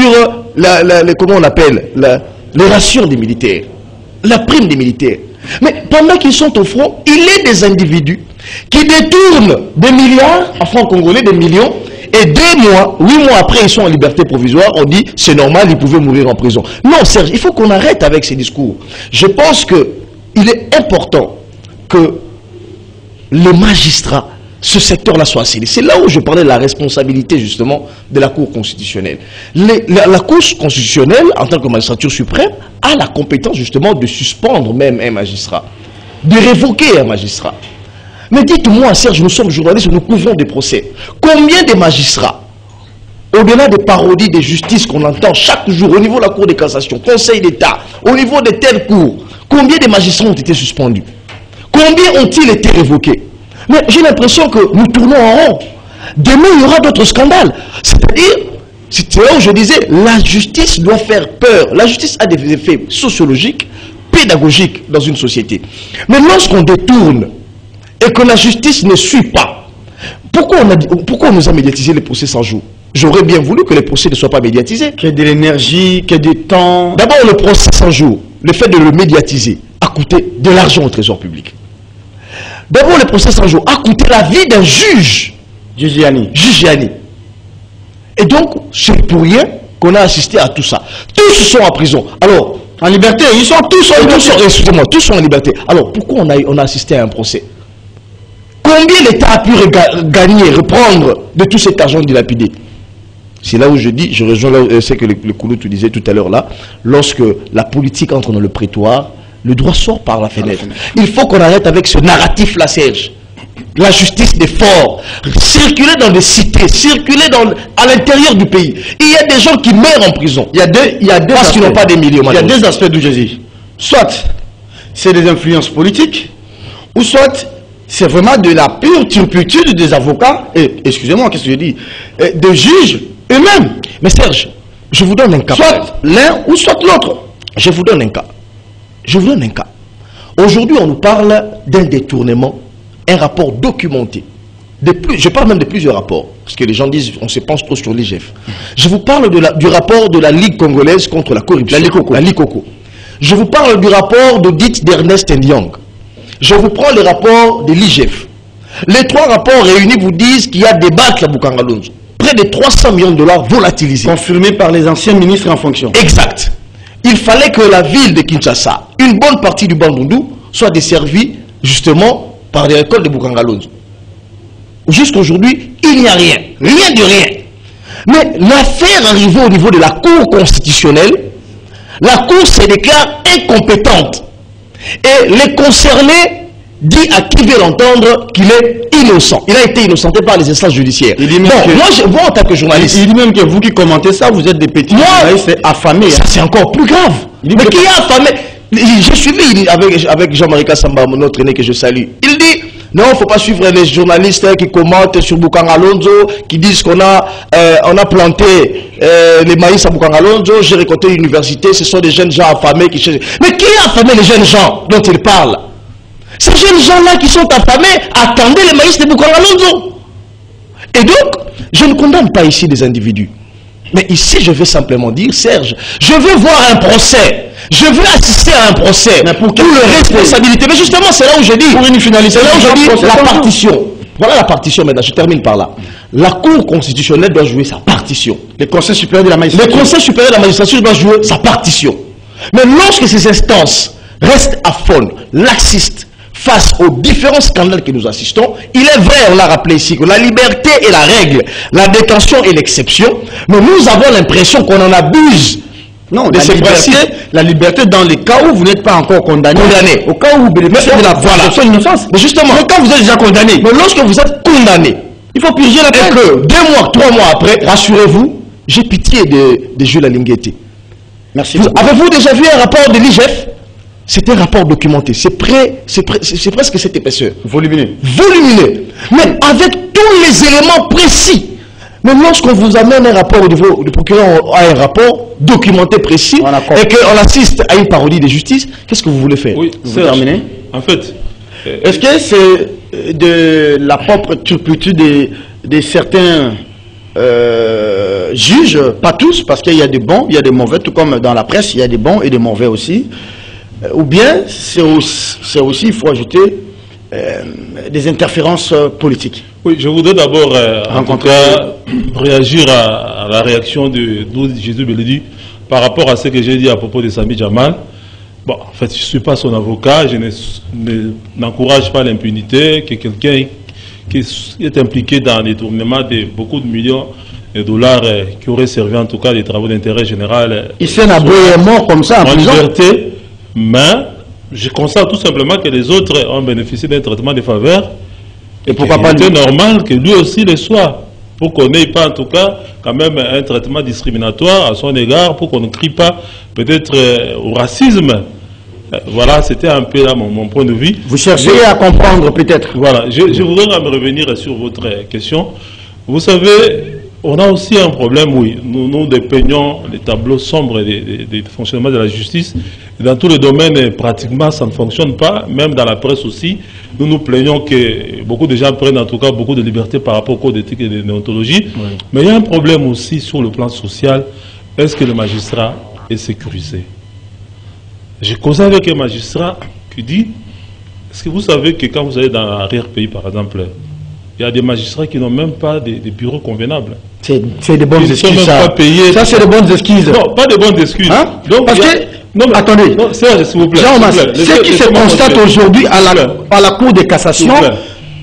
comment on appelle, les rations des militaires, la prime des militaires? Mais pendant qu'ils sont au front, il y a des individus qui détournent des milliards en francs congolais, des millions, et 2 mois, 8 mois après, ils sont en liberté provisoire, on dit c'est normal, ils pouvaient mourir en prison. Non, Serge, il faut qu'on arrête avec ces discours. Je pense qu'il est important que les magistrats, ce secteur-là soit assaini. C'est là où je parlais de la responsabilité justement de la Cour constitutionnelle. La Cour constitutionnelle, en tant que magistrature suprême, a la compétence justement de suspendre même un magistrat, de révoquer un magistrat. Mais dites-moi, Serge, nous sommes journalistes, nous couvrons des procès. Combien de magistrats, au-delà des parodies de justice qu'on entend chaque jour au niveau de la Cour de cassation, Conseil d'État, au niveau de telles cours, combien de magistrats ont été suspendus? Combien ont-ils été révoqués? Mais j'ai l'impression que nous tournons en rond. Demain, il y aura d'autres scandales. C'est-à-dire, c'est là où je disais, la justice doit faire peur. La justice a des effets sociologiques, pédagogiques dans une société. Mais lorsqu'on détourne et que la justice ne suit pas, pourquoi on nous a médiatisé les procès 100 jours? J'aurais bien voulu que les procès ne soient pas médiatisés. Qu'il y ait de l'énergie, qu'il y ait du temps. D'abord, le procès 100 jours, le fait de le médiatiser, a coûté de l'argent au trésor public. D'abord, le procès 100 jours a coûté la vie d'un juge. Giugiani. Et donc, c'est pour rien qu'on a assisté à tout ça. Tous sont en prison. Alors, en liberté, ils sont tous en liberté. Excusez-moi, tous sont en liberté. Alors, pourquoi on a assisté à un procès? Combien l'État a pu gagner, reprendre de tout cet argent dilapidé? C'est là où je dis, je rejoins là, c'est que le Koulou tu disais tout à l'heure là, lorsque la politique entre dans le prétoire, le droit sort par la fenêtre. Il faut qu'on arrête avec ce narratif-là, Serge. La justice des forts, circuler dans des cités, circuler à l'intérieur du pays. Il y a des gens qui meurent en prison. Il y a deux parce qu'ils n'ont pas des millions. Il y a deux aspects d'où je dis. Soit c'est des influences politiques, ou soit c'est vraiment de la pure turpitude des avocats, et excusez-moi, qu'est-ce que je dis, des juges eux-mêmes. Mais Serge, je vous donne un cas. Soit l'un ou soit l'autre. Je vous donne un cas. Je vous donne un cas. Aujourd'hui, on nous parle d'un détournement, un rapport documenté. Je parle même de plusieurs rapports, parce que les gens disent on se penche trop sur l'IGF. Je vous parle du rapport de la Ligue congolaise contre la corruption, la LICOCO. Je vous parle du rapport d'audit d'Ernest Ndiang. Je vous prends le rapport de l'IGF. Les trois rapports réunis vous disent qu'il y a des bacs à Bukangalonzo. Près de 300 millions de dollars volatilisés. Confirmé par les anciens ministres en fonction. Exact. Il fallait que la ville de Kinshasa, une bonne partie du Bandundu, soit desservie justement par des récoltes de Bukangalonzo. Jusqu'aujourd'hui, il n'y a rien. Rien de rien. Mais l'affaire arrivée au niveau de la Cour constitutionnelle, la Cour se déclare incompétente. Et les concernés dit à qui veut l'entendre qu'il est innocent. Il a été innocenté par les instances judiciaires. Il dit même moi, en tant que journaliste... Il dit même que vous qui commentez ça, vous êtes des petits journalistes affamés. Ça, c'est encore plus grave. Mais qui est affamé? J'ai suivi avec Jean-Marie Kassamba, notre aîné que je salue. Il dit... Non, il ne faut pas suivre les journalistes qui commentent sur Bukangalonzo, qui disent qu'on a planté les maïs à Bukangalonzo, j'ai récolté l'université, ce sont des jeunes gens affamés qui cherchent. Mais qui a affamé les jeunes gens dont il parle? Ces jeunes gens-là qui sont affamés attendaient les maïs de Bukangalonzo. Et donc, je ne condamne pas ici des individus. Mais ici, je veux simplement dire, Serge, je veux voir un procès. Je veux assister à un procès. Mais pour quelle responsabilité? Mais justement, c'est là où je dis. Pour une finalité. C'est là où je dis la partition. Voilà la partition maintenant. Je termine par là. La Cour constitutionnelle doit jouer sa partition. Le Conseil supérieur de la magistrature. Le Conseil supérieur de la magistrature doit jouer sa partition. Mais lorsque ces instances restent aphones, laxistes, face aux différents scandales que nous assistons, il est vrai, on l'a rappelé ici, que la liberté est la règle, la détention est l'exception, mais nous avons l'impression qu'on en abuse. Non, la liberté dans les cas où vous n'êtes pas encore condamné. Au cas où vous bénéficiez de la présomption d'innocence. Mais justement, quand vous êtes déjà condamné. Mais lorsque vous êtes condamné, il faut purger la peine. Et que 2 mois, 3 mois après, rassurez-vous, j'ai pitié de Jules Alingueté. Merci. Avez-vous déjà vu un rapport de l'IGF? C'est un rapport documenté. C'est presque cette épaisseur. Volumineux. Volumineux. Mais avec tous les éléments précis. Mais lorsqu'on vous amène un rapport au niveau du procureur à un rapport documenté précis et qu'on assiste à une parodie de justice, qu'est-ce que vous voulez faire? Oui, vous terminez. En fait, est-ce que c'est de la propre turpitude de certains juges, pas tous, parce qu'il y a des bons, il y a des mauvais, tout comme dans la presse, il y a des bons et des mauvais aussi, ou bien c'est aussi, il faut ajouter, des interférences politiques? Oui, je voudrais d'abord réagir à la réaction de Jésus Beledi par rapport à ce que j'ai dit à propos de Sami Jamal. Bon, en fait, je ne suis pas son avocat, je n'encourage pas l'impunité, que quelqu'un qui est impliqué dans le détournement de beaucoup de millions de dollars qui auraient servi en tout cas des travaux d'intérêt général. Il s'est mort comme ça en liberté, mais je constate tout simplement que les autres ont bénéficié d'un traitement de faveur. Et pourquoi pas c'est normal que lui aussi le soit, pour qu'on n'ait pas en tout cas quand même un traitement discriminatoire à son égard, pour qu'on ne crie pas peut-être au racisme. Voilà, c'était un peu là mon point de vue. Vous cherchez à comprendre peut-être. Voilà, je voudrais me revenir sur votre question. Vous savez, on a aussi un problème, oui. Nous dépeignons les tableaux sombres des fonctionnements de la justice. Dans tous les domaines, pratiquement, ça ne fonctionne pas. Même dans la presse aussi, nous nous plaignons que beaucoup de gens prennent en tout cas beaucoup de liberté par rapport au code d'éthique et de déontologie. Oui. Mais il y a un problème aussi sur le plan social. Est-ce que le magistrat est sécurisé? J'ai causé avec un magistrat qui dit, est-ce que vous savez que quand vous allez dans l'arrière-pays, par exemple, il y a des magistrats qui n'ont même pas des bureaux convenables. C'est des bonnes excuses. Ça, c'est des bonnes excuses. Non, pas de bonnes excuses. Hein? Donc, parce que, non, mais attendez, Serge, s'il vous plaît. Ce qui se constate aujourd'hui à la Cour de cassation,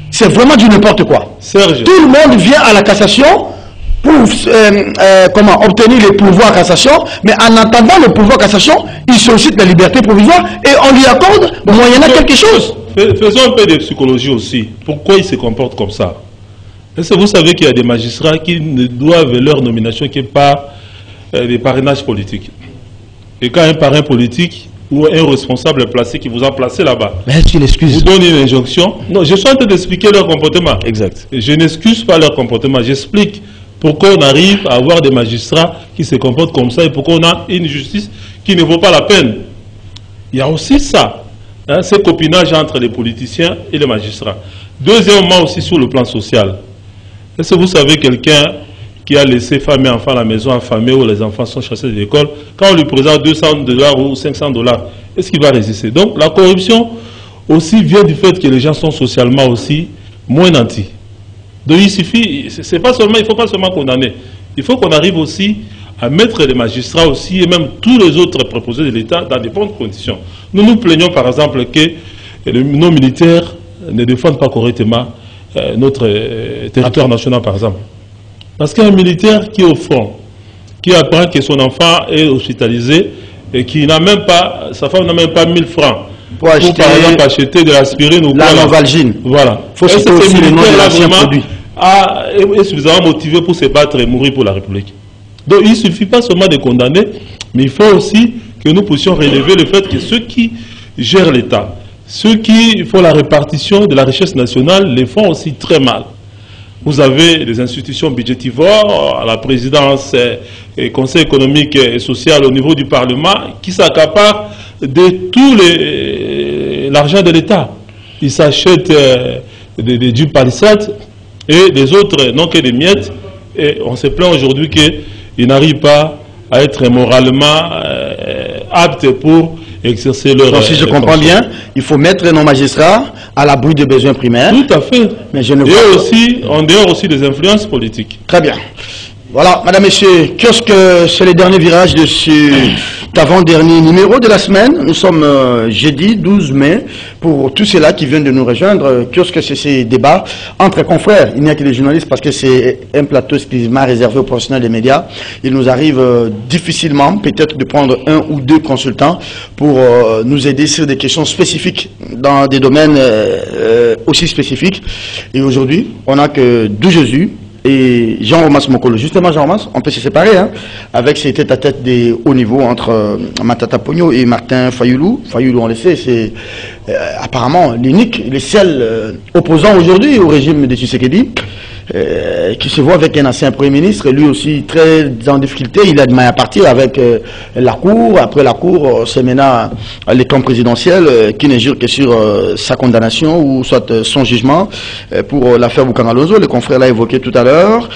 c'est vraiment du n'importe quoi. Serge. Tout le monde vient à la cassation pour obtenir le pouvoir cassation, mais en attendant le pouvoir cassation, il sollicite la liberté provisoire et on lui accorde moyennant quelque chose. Faisons un peu de psychologie aussi. Pourquoi ils se comportent comme ça? Est-ce que vous savez qu'il y a des magistrats qui ne doivent leur nomination que par des parrainages politiques? Et quand un parrain politique ou un responsable placé qui vous a placé là-bas. Mais est-ce qu'il excuse? Vous donne une injonction. Non, je suis en train d'expliquer leur comportement. Exact. Je n'excuse pas leur comportement, j'explique pourquoi on arrive à avoir des magistrats qui se comportent comme ça et pourquoi on a une justice qui ne vaut pas la peine. Il y a aussi ça, hein, ce copinage entre les politiciens et les magistrats. Deuxièmement aussi sur le plan social. Est-ce que vous savez quelqu'un qui a laissé femme et enfant à la maison affamée où les enfants sont chassés de l'école, quand on lui présente $200 ou $500, est-ce qu'il va résister? Donc la corruption aussi vient du fait que les gens sont socialement aussi moins nantis. Donc il suffit, c'est pas seulement, il ne faut pas seulement condamner, il faut qu'on arrive aussi à mettre les magistrats aussi et même tous les autres préposés de l'État dans de bonnes conditions. Nous nous plaignons par exemple que nos militaires ne défendent pas correctement notre territoire national par exemple. Parce qu'un militaire qui est au front, qui apprend que son enfant est hospitalisé et qui n'a même pas, sa femme n'a même pas 1000 francs pour par exemple acheter de l'aspirine ou la Novalgine. Voilà. Il faut citer aussi le nom de l'ancien produit. Est suffisamment motivé pour se battre et mourir pour la République. Donc il ne suffit pas seulement de condamner, mais il faut aussi que nous puissions relever le fait que ceux qui gèrent l'État, ceux qui font la répartition de la richesse nationale, les font aussi très mal. Vous avez des institutions budgétivores, à la présidence et conseil économique et social au niveau du Parlement, qui s'accaparent de tout l'argent de l'État. Ils s'achètent du palissade et les autres n'ont que des miettes. Et on se plaint aujourd'hui qu'ils n'arrivent pas à être moralement aptes pour exercer leur... Donc si je comprends bien, il faut mettre nos magistrats à l'abri des besoins primaires. Tout à fait. Mais je ne et vois aussi, en dehors aussi des influences politiques. Très bien. Voilà, madame, messieurs, kiosque, c'est le dernier virage de cet avant-dernier numéro de la semaine. Nous sommes jeudi 12 mai. Pour tous ceux-là qui viennent de nous rejoindre, kiosque, c'est ces débats entre confrères. Il n'y a que les journalistes parce que c'est un plateau exclusivement réservé aux professionnels des médias. Il nous arrive difficilement, peut-être, de prendre un ou deux consultants pour nous aider sur des questions spécifiques dans des domaines aussi spécifiques. Et aujourd'hui, on n'a que deux Jésus et Jean-Romas Mokolo. Justement, Jean-Romas, on peut se séparer avec ces tête-à-tête des hauts niveaux entre Matata Ponyo et Martin Fayoulou. Fayoulou, on le sait, c'est apparemment l'unique, le seul opposant aujourd'hui au régime de Tshisekedi, qui se voit avec un ancien Premier ministre, lui aussi très en difficulté. Il a de mal à partir avec la Cour. Après la Cour, c'est maintenant les camps présidentiels qui ne jurent que sur sa condamnation ou soit son jugement pour l'affaire Boukangalonzo. Le confrère l'a évoqué tout à l'heure.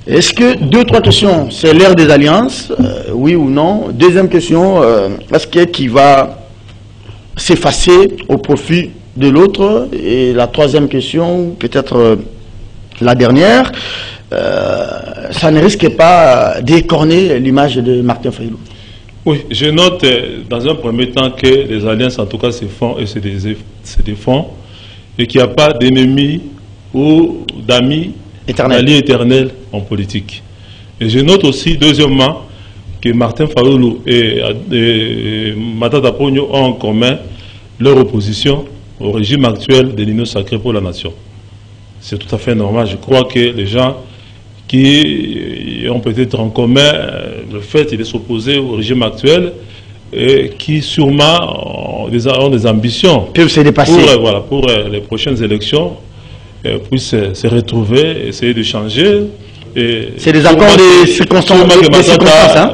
Est-ce que, deux, trois questions, c'est l'ère des alliances, oui ou non? Deuxième question, est-ce qu'il va s'effacer au profit de l'autre? Et la troisième question, peut-être la dernière, ça ne risque pas d'écorner l'image de Martin Fayoulou? Oui, je note dans un premier temps que les alliances en tout cas se font et se défendent et qu'il n'y a pas d'ennemis ou d'amis d'alliés éternels en politique. Et je note aussi, deuxièmement, que Martin Fayoulou et Matata Ponyo ont en commun leur opposition au régime actuel de l'Union sacrée pour la nation. C'est tout à fait normal. Je crois que les gens qui ont peut-être en commun le fait de s'opposer au régime actuel et qui sûrement ont des ambitions peuvent se dépasser pour les prochaines élections, puissent se retrouver, essayer de changer. C'est des accords de circonstances.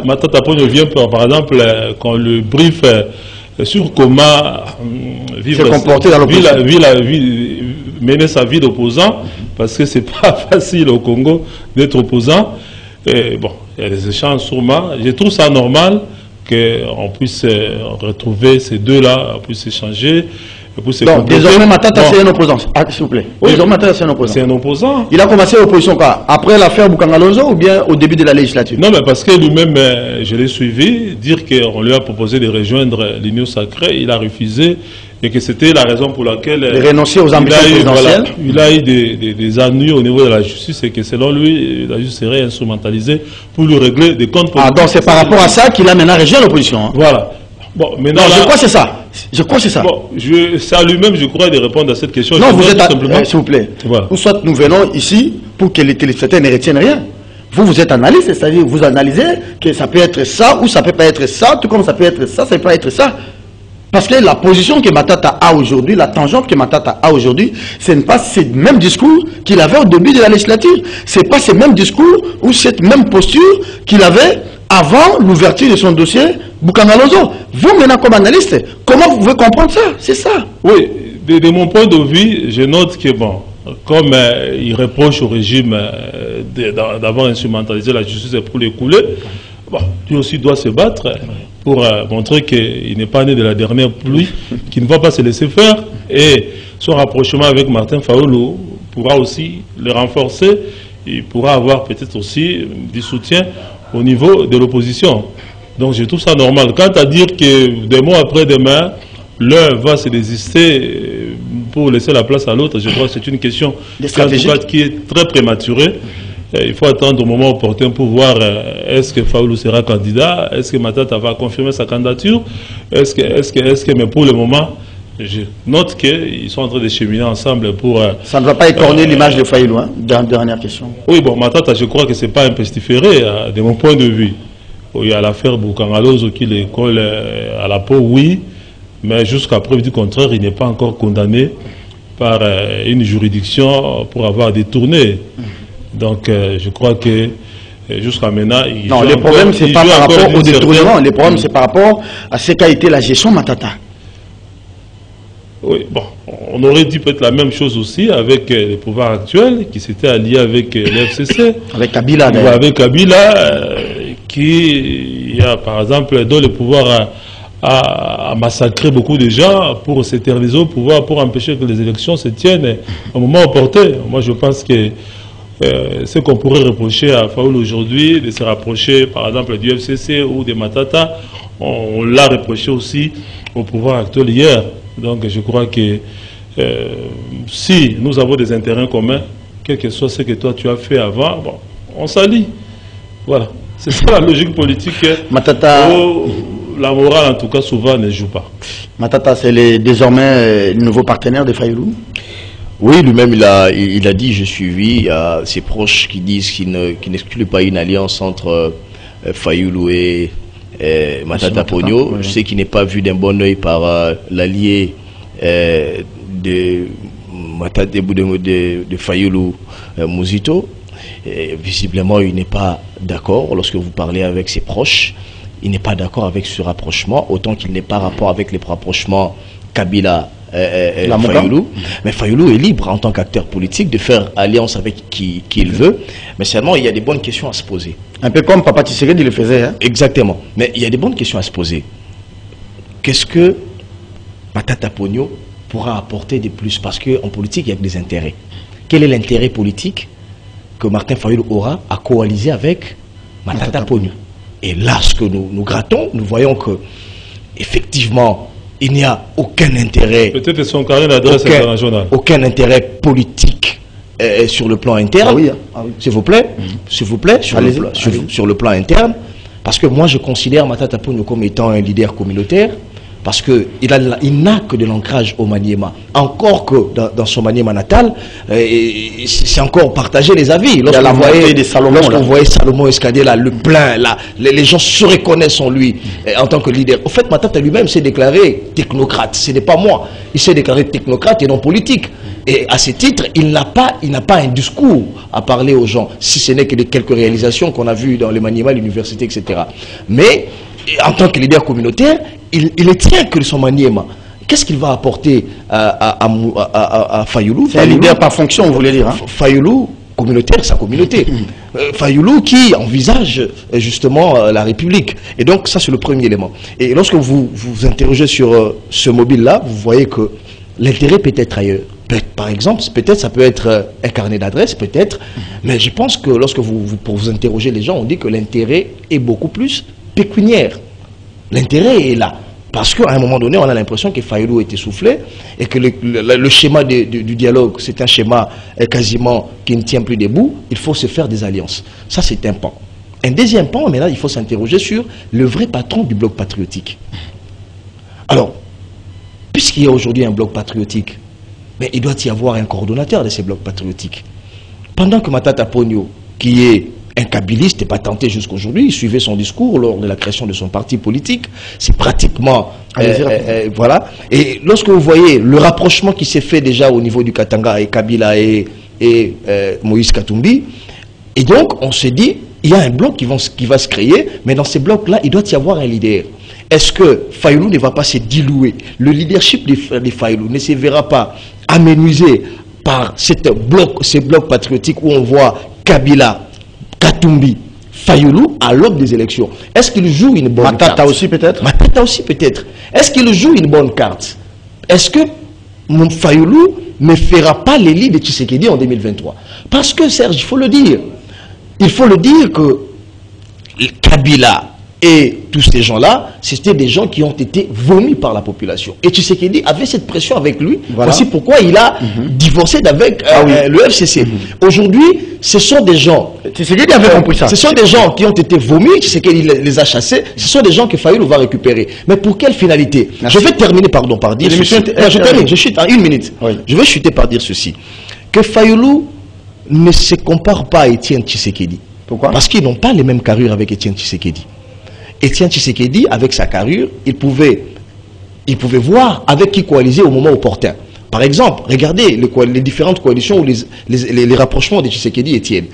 Matata Ponyo vient par exemple quand le brief sur comment vivre, comporter dans mener sa vie d'opposant, parce que c'est pas facile au Congo d'être opposant. Et bon, il y a des échanges sûrement. Je trouve ça normal qu'on puisse retrouver ces deux-là, puisse échanger. Donc, désormais, Matata, c'est un opposant. Ah, s'il vous plaît. Oui, désormais, Matata, c'est un opposant. C'est un opposant. Il a commencé l'opposition quoi? Après l'affaire Boukangalonzo ou bien au début de la législature? Non, mais parce que lui-même, je l'ai suivi, dire qu'on lui a proposé de rejoindre l'Union sacrée, il a refusé, et que c'était la raison pour laquelle il renonçait aux ambitions présidentielles. Il a eu des ennuis au niveau de la justice, et que selon lui, la justice serait instrumentalisée pour lui régler des comptes politiques. Ah, donc c'est par rapport à ça qu'il a maintenant rejoint l'opposition. Voilà. Bon, maintenant, je crois que c'est ça. Je crois que c'est ça. Bon, c'est à lui-même, je crois, de répondre à cette question. Non, vous êtes simplement. S'il vous plaît. Voilà. Ou soit nous venons ici pour que les téléspectateurs ne retiennent rien. Vous êtes analyste, c'est-à-dire vous analysez que ça peut être ça ou ça peut pas être ça, tout comme ça peut être ça, ça peut pas être ça. Parce que la position que Matata a aujourd'hui, la tangente que Matata a aujourd'hui, ce n'est pas ce même discours qu'il avait au début de la législature. Ce n'est pas ce même discours ou cette même posture qu'il avait avant l'ouverture de son dossier Boukanalozo. Vous, maintenant, comme analyste, comment vous pouvez comprendre ça? C'est ça. Oui, de mon point de vue, je note que, bon, comme il reproche au régime d'avoir instrumentalisé la justice pour l'écouler, bon, lui aussi doit se battre pour montrer qu'il n'est pas né de la dernière pluie, qu'il ne va pas se laisser faire. Et son rapprochement avec Martin Fayulu pourra aussi le renforcer. Il pourra avoir peut-être aussi du soutien au niveau de l'opposition. Donc je trouve ça normal. Quant à dire que des mois après-demain, l'un va se désister pour laisser la place à l'autre, je crois que c'est une question qui est très prématurée. Il faut attendre au moment opportun pour voir est-ce que Fayulu sera candidat, est-ce que Matata va confirmer sa candidature, mais pour le moment, je note qu'ils sont en train de cheminer ensemble pour... ça ne va pas écorner l'image de Fayulu, hein? Dernière question. Oui, bon, Matata, je crois que ce n'est pas un pestiféré, de mon point de vue. Il y a l'affaire Boukanalozo qui le colle à la peau, oui, mais jusqu'à preuve du contraire, il n'est pas encore condamné par une juridiction pour avoir détourné. Donc, je crois que jusqu'à maintenant... Non, le problème, ce n'est pas par rapport au détournement, le problème, c'est par rapport à ce qu'a été la gestion Matata. Oui, bon, on aurait dit peut-être la même chose aussi avec le pouvoir actuel qui s'était allié avec l'FCC. Avec Kabila, d'ailleurs. Avec Kabila, qui a par exemple donné le pouvoir à massacrer beaucoup de gens pour s'éterniser au pouvoir, pour empêcher que les élections se tiennent au moment opportun. Moi, je pense que ce qu'on pourrait reprocher à Fayulu aujourd'hui, de se rapprocher par exemple du FCC ou de Matata, on l'a reproché aussi au pouvoir actuel hier. Donc je crois que si nous avons des intérêts communs, quel que soit ce que toi tu as fait avant, bon, on s'allie. Voilà. C'est ça la logique politique. Matata... la morale en tout cas souvent ne joue pas. Matata, c'est désormais le nouveau partenaire de Fayulu? Oui, lui-même il a dit, j'ai suivi ses proches qui disent qu'il n'exclut pas une alliance entre Fayulu et Matata Ponyo. Oui. Je sais qu'il n'est pas vu d'un bon oeil par l'allié de Fayulu, Muzito. Visiblement, il n'est pas d'accord. Lorsque vous parlez avec ses proches, il n'est pas d'accord avec ce rapprochement, autant qu'il n'est pas rapport avec les rapprochements Kabila Fayulu. Mais Fayulu est libre en tant qu'acteur politique de faire alliance avec qui il veut. Mais seulement, il y a des bonnes questions à se poser. Un peu comme Papa Tshisekedi le faisait. Hein? Exactement. Mais il y a des bonnes questions à se poser. Qu'est-ce que Matata Ponyo pourra apporter de plus? Parce qu'en politique, il y a des intérêts. Quel est l'intérêt politique que Martin Fayulu aura à coaliser avec Matata Ponyo? Et là, ce que nous grattons, nous voyons que effectivement, il n'y a aucun intérêt. Peut-être son carnet d'adresse internationale. Aucun intérêt politique sur le plan interne. Ah oui, S'il vous plaît, sur le plan interne. Parce que moi, je considère Matata Ponyo comme étant un leader communautaire. Parce qu'il n'a que de l'ancrage au Maniema. Encore que dans son Maniema natal, c'est encore partager les avis. Lorsqu'on voyait Salomon Escadier, là, le plein, là, les gens se reconnaissent en lui en tant que leader. Au fait, Matata lui-même s'est déclaré technocrate. Ce n'est pas moi. Il s'est déclaré technocrate et non politique. Et à ce titre, il n'a pas un discours à parler aux gens, si ce n'est que de quelques réalisations qu'on a vues dans le Maniema, l'université, etc. Mais en tant que leader communautaire, il est tient que son Maniema. Qu'est-ce qu'il va apporter à Fayulu? C'est un leader par fonction, vous voulez dire. Hein? Fayulu, communautaire, sa communauté. Fayulu qui envisage justement la République. Et donc ça c'est le premier élément. Et lorsque vous vous interrogez sur ce mobile-là, vous voyez que l'intérêt peut être ailleurs. Par exemple, peut-être ça peut être un carnet d'adresse, peut-être. Mais je pense que lorsque pour vous interroger les gens, on dit que l'intérêt est beaucoup plus pécuniaire. L'intérêt est là. Parce qu'à un moment donné, on a l'impression que Fayulu est essoufflé et que le schéma du dialogue, c'est un schéma quasiment qui ne tient plus debout. Il faut se faire des alliances. Ça, c'est un pan. Un deuxième pan, mais là, il faut s'interroger sur le vrai patron du bloc patriotique. Alors, puisqu'il y a aujourd'hui un bloc patriotique, mais il doit y avoir un coordonnateur de ces blocs patriotiques. Pendant que Matata Ponyo, qui est un kabiliste n'est pas tenté jusqu'aujourd'hui. Il suivait son discours lors de la création de son parti politique. C'est pratiquement... voilà. Et lorsque vous voyez le rapprochement qui s'est fait déjà au niveau du Katanga et Kabila et Moïse Katumbi, et donc on se dit, il y a un bloc qui va se créer, mais dans ces blocs-là, il doit y avoir un leader. Est-ce que Fayulu ne va pas se diluer? Le leadership des Fayulu ne se verra pas amenuisé par ces blocs patriotiques où on voit Kabila, Katumbi, Fayulu à l'aube des élections. Est-ce qu'il joue une bonne carte? Matata aussi peut-être. Matata aussi peut-être. Est-ce qu'il joue une bonne carte? Est-ce que Fayulu ne fera pas l'élite de Tshisekedi en 2023? Parce que Serge, il faut le dire que Kabila et tous ces gens-là, c'était des gens qui ont été vomis par la population. Et Tshisekedi avait cette pression avec lui. Voilà. Voici pourquoi il a divorcé d'avec le FCC. Aujourd'hui, ce sont des gens... Tshisekedi avait compris ça. Ce sont des gens qui ont été vomis, Tshisekedi les a chassés. Ce sont des gens que Fayulu va récupérer. Mais pour quelle finalité? Je vais terminer par dire ceci. Je termine, je chute en 1 minute. Oui. Je vais chuter par dire ceci. Que Fayulu ne se compare pas à Étienne Tshisekedi. Pourquoi? Parce qu'ils n'ont pas les mêmes carrures avec Étienne Tshisekedi. Étienne Tshisekedi, avec sa carrure, il pouvait voir avec qui coaliser au moment opportun. Par exemple, regardez les différentes coalitions ou les rapprochements de Tshisekedi et Étienne.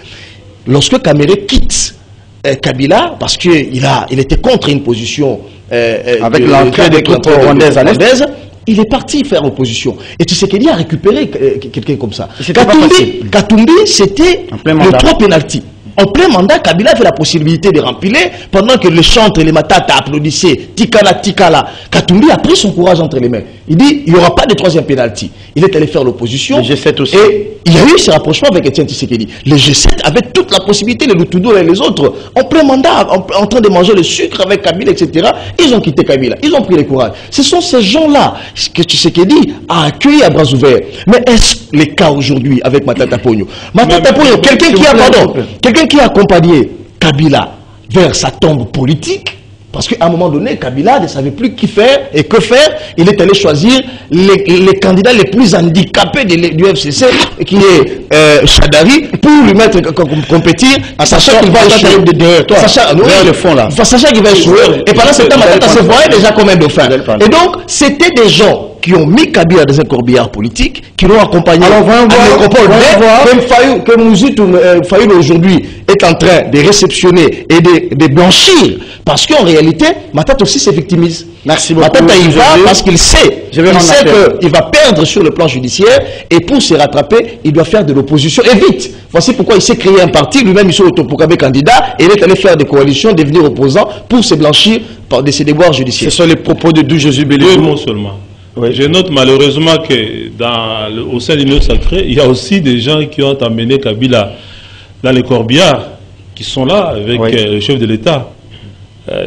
Lorsque Kamere quitte Kabila, parce qu'il était contre une position avec l'entrée des troupes rwandaises à l'Est, il est parti faire opposition. Et Tshisekedi a récupéré quelqu'un comme ça. Katumbi, c'était le 3 pénalty. En plein mandat, Kabila avait la possibilité de remplir pendant que les chantres et les matata applaudissaient. Tikala, Tikala. Katumbi a pris son courage entre les mains. Il dit, il n'y aura pas de 3e pénalty. Il est allé faire l'opposition. Le G7 aussi. Et il y a eu ce rapprochement avec Étienne Tshisekedi. Les G7 avaient toute la possibilité, les Lutudo et les autres, en plein mandat, en train de manger le sucre avec Kabila, etc. Ils ont quitté Kabila. Ils ont pris le courage. Ce sont ces gens-là que Tshisekedi a accueillis à bras ouverts. Mais est-ce le cas aujourd'hui avec Matata Ponyo? Matata Ponyo, quelqu'un qui a accompagné Kabila vers sa tombe politique, parce qu'à un moment donné, Kabila ne savait plus qui faire et que faire. Il est allé choisir les candidats les plus handicapés du FCC, qui est Chadari, pour lui mettre compétir, sachant qu'il va échouer. Sachant qu'il va échouer. Et pendant ce temps, Matata se voyait déjà comme un dauphin. Et donc, c'était des gens qui ont mis Kabila dans un corbillard politique, qui l'ont accompagné. Alors, Fayulu aujourd'hui est en train de réceptionner et de blanchir, parce qu'en réalité, Matata aussi se victimise. Merci beaucoup. Matata il va parce qu'il sait qu'il va perdre sur le plan judiciaire, et pour se rattraper, il doit faire de l'opposition, et vite. Voici pourquoi il s'est créé un parti, lui-même il s'est autoproclamé candidat, et il est allé faire des coalitions, devenir opposant, pour se blanchir par ses déboires judiciaires. Ce sont les propos de Jésus Béli. 2 mots seulement. Oui. Je note malheureusement que au sein de l'Union sacrée, il y a aussi des gens qui ont amené Kabila dans les corbillards, qui sont là avec le chef de l'État.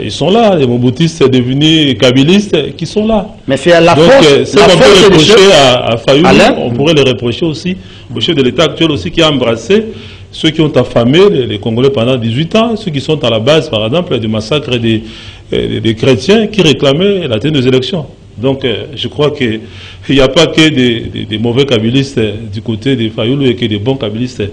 Ils sont là, les Mobutistes devenus kabilistes qui sont là. Mais c'est à la force. Donc, ce qu'on peut reprocher à Fayulu, on pourrait le reprocher aussi au chef de l'État actuel aussi, qui a embrassé ceux qui ont affamé les Congolais pendant 18 ans, ceux qui sont à la base, par exemple, du massacre des chrétiens qui réclamaient la tenue des élections. Donc, je crois qu'il n'y a pas que des mauvais kabilistes du côté des Fayulu et que des bons kabilistes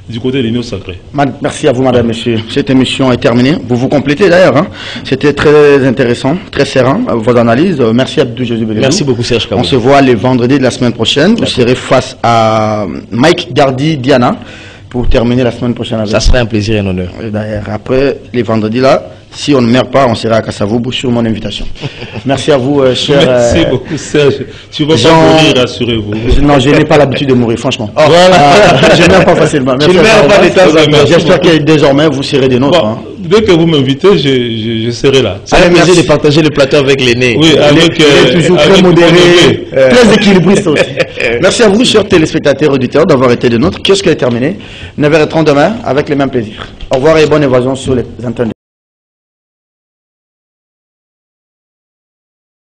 du côté de l'Union sacrée. Merci à vous, madame, monsieur. Cette émission est terminée. Vous vous complétez d'ailleurs. Hein. C'était très intéressant, très serein, vos analyses. Merci Abdou Jésus Béli. Merci beaucoup, Serge Kabou. On se voit les vendredis de la semaine prochaine. Vous serez face à Mike Gardi Diana pour terminer la semaine prochaine avec. Ça serait un plaisir et un honneur. D'ailleurs, après les vendredis là, si on ne meurt pas, on sera à Kassavoubou sur mon invitation. Merci à vous, cher. Merci beaucoup, Serge. Tu ne vas pas mourir, rassurez-vous. Non, je n'ai pas l'habitude de mourir, franchement. Oh. Voilà. Je ne meurs pas facilement. Tu ne meurs pas de temps en temps. J'espère que désormais, vous serez des nôtres. Bon, hein. Dès que vous m'invitez, je serai là. Allez, merci de partager le plateau avec l'aîné. Oui, avec toujours très modéré, très équilibriste aussi. Merci à vous, chers téléspectateurs et auditeurs, d'avoir été des nôtres. Qu'est-ce qui est terminé? 9h30 demain, avec les mêmes plaisirs. Au revoir et bonne évasion sur les antennes.